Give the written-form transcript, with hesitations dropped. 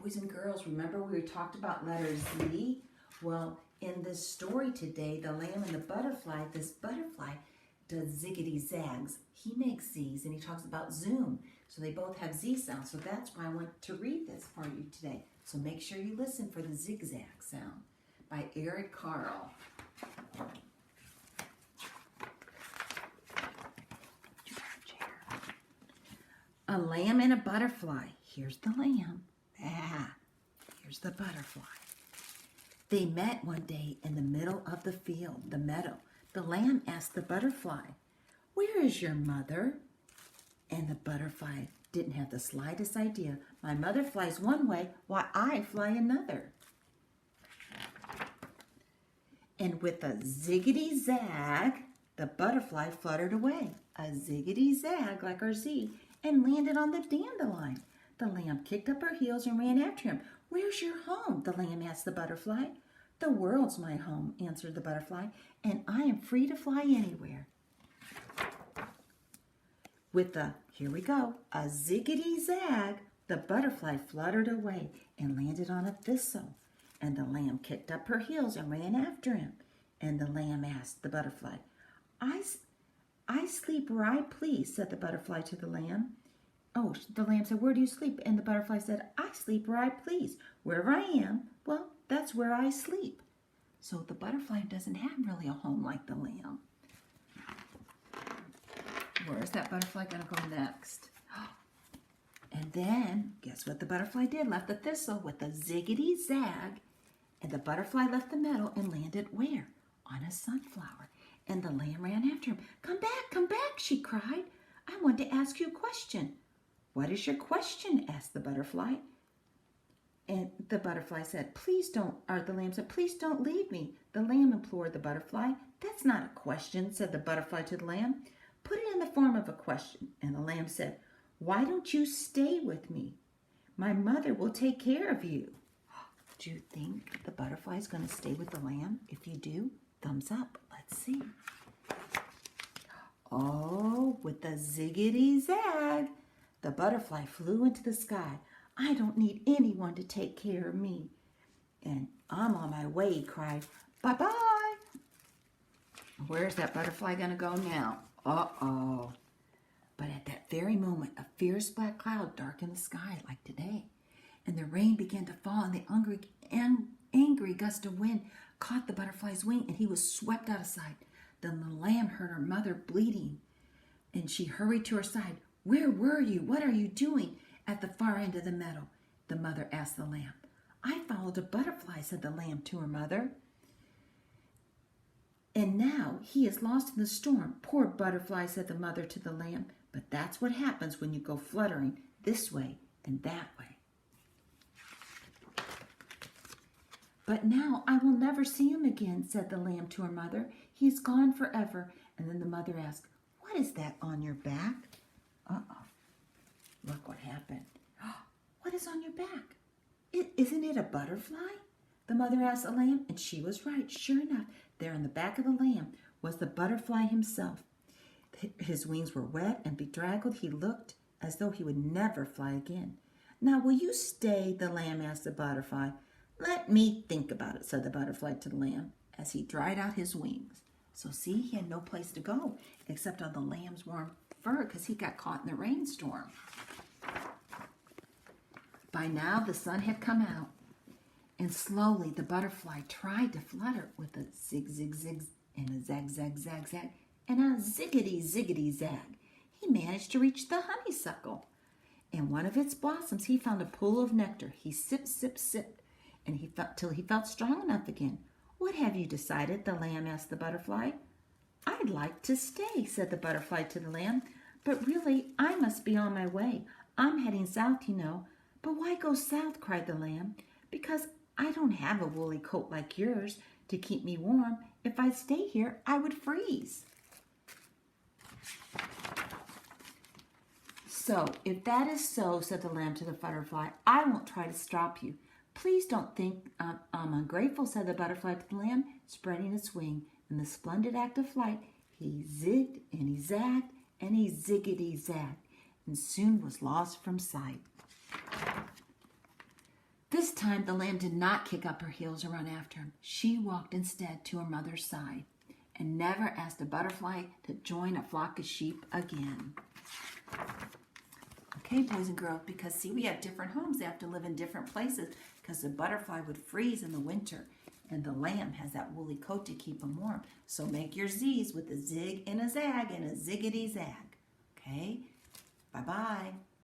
boys and girls, remember we talked about letter Z? Well, in this story today, the lamb and the butterfly, this butterfly does ziggity-zags. He makes Z's and he talks about zoom. So they both have Z sounds. So that's why I want to read this for you today. So make sure you listen for the zigzag sound by Eric Carle. A lamb and a butterfly. Here's the lamb. Here's the butterfly. They met one day in the middle of the field, the meadow. The lamb asked the butterfly, "Where is your mother?" And the butterfly didn't have the slightest idea. My mother flies one way while I fly another. And with a ziggity-zag, the butterfly fluttered away. A ziggity-zag like our Z, and landed on the dandelion. The lamb kicked up her heels and ran after him. "Where's your home?" the lamb asked the butterfly. "The world's my home," answered the butterfly, "and I am free to fly anywhere." With a, here we go, a ziggity-zag, the butterfly fluttered away and landed on a thistle. And the lamb kicked up her heels and ran after him. And the lamb asked the butterfly, I sleep where I please," said the butterfly to the lamb. Oh, the lamb said, "Where do you sleep?" And the butterfly said, "I sleep where I please. Wherever I am, well, that's where I sleep." So the butterfly doesn't have really a home like the lamb. Where's that butterfly going to go next? And then, guess what the butterfly did? Left the thistle with a ziggity-zag. And the butterfly left the meadow and landed where? On a sunflower. And the lamb ran after him. "Come back," she cried. "I want to ask you a question." "What is your question?" asked the butterfly. And the butterfly said, the lamb said, "Please don't leave me." The lamb implored the butterfly. "That's not a question," said the butterfly to the lamb. "Put it in the form of a question." And the lamb said, "Why don't you stay with me? My mother will take care of you." Do you think the butterfly is going to stay with the lamb? If you do, thumbs up. Let's see. Oh, with the ziggity-zag, the butterfly flew into the sky. "I don't need anyone to take care of me. And I'm on my way," he cried. "Bye-bye." Where's that butterfly going to go now? Uh-oh. But at that very moment, a fierce black cloud darkened the sky like today. And the rain began to fall, and the angry gust of wind caught the butterfly's wing, and he was swept out of sight. Then the lamb heard her mother bleating, and she hurried to her side. "Where were you? What are you doing at the far end of the meadow?" the mother asked the lamb. "I followed a butterfly," said the lamb to her mother. "And now he is lost in the storm." "Poor butterfly," said the mother to the lamb. "But that's what happens when you go fluttering this way and that way." "But now I will never see him again," said the lamb to her mother. "He's gone forever." And then the mother asked, "What is that on your back?" Uh-oh. Look what happened. "What is on your back? Isn't it a butterfly?" the mother asked the lamb, and she was right. Sure enough, there on the back of the lamb was the butterfly himself. His wings were wet and bedraggled. He looked as though he would never fly again. "Now, will you stay?" the lamb asked the butterfly. "Let me think about it," said the butterfly to the lamb as he dried out his wings. So see, he had no place to go except on the lamb's warm fur because he got caught in the rainstorm. By now the sun had come out, and slowly the butterfly tried to flutter with a zig, zig, zig, and a zag, zag, zag, zag, and a ziggity, ziggity, zag. He managed to reach the honeysuckle. In one of its blossoms he found a pool of nectar. He sipped, sipped, sipped, and till he felt strong enough again. "What have you decided?" the lamb asked the butterfly. "I'd like to stay," said the butterfly to the lamb. "But really, I must be on my way. I'm heading south, you know." "But why go south?" cried the lamb. "Because I don't have a woolly coat like yours to keep me warm. If I stay here, I would freeze." "So, if that is so," said the lamb to the butterfly, "I won't try to stop you. Please don't think I'm ungrateful," said the butterfly to the lamb, spreading its wing. In the splendid act of flight, he zigged and he zagged and he ziggity-zagged, and soon was lost from sight. This time, the lamb did not kick up her heels or run after him. She walked instead to her mother's side and never asked a butterfly to join a flock of sheep again. Okay, boys and girls, because see, we have different homes. They have to live in different places because the butterfly would freeze in the winter and the lamb has that woolly coat to keep them warm. So make your Z's with a zig and a zag and a ziggity-zag. Okay, bye-bye.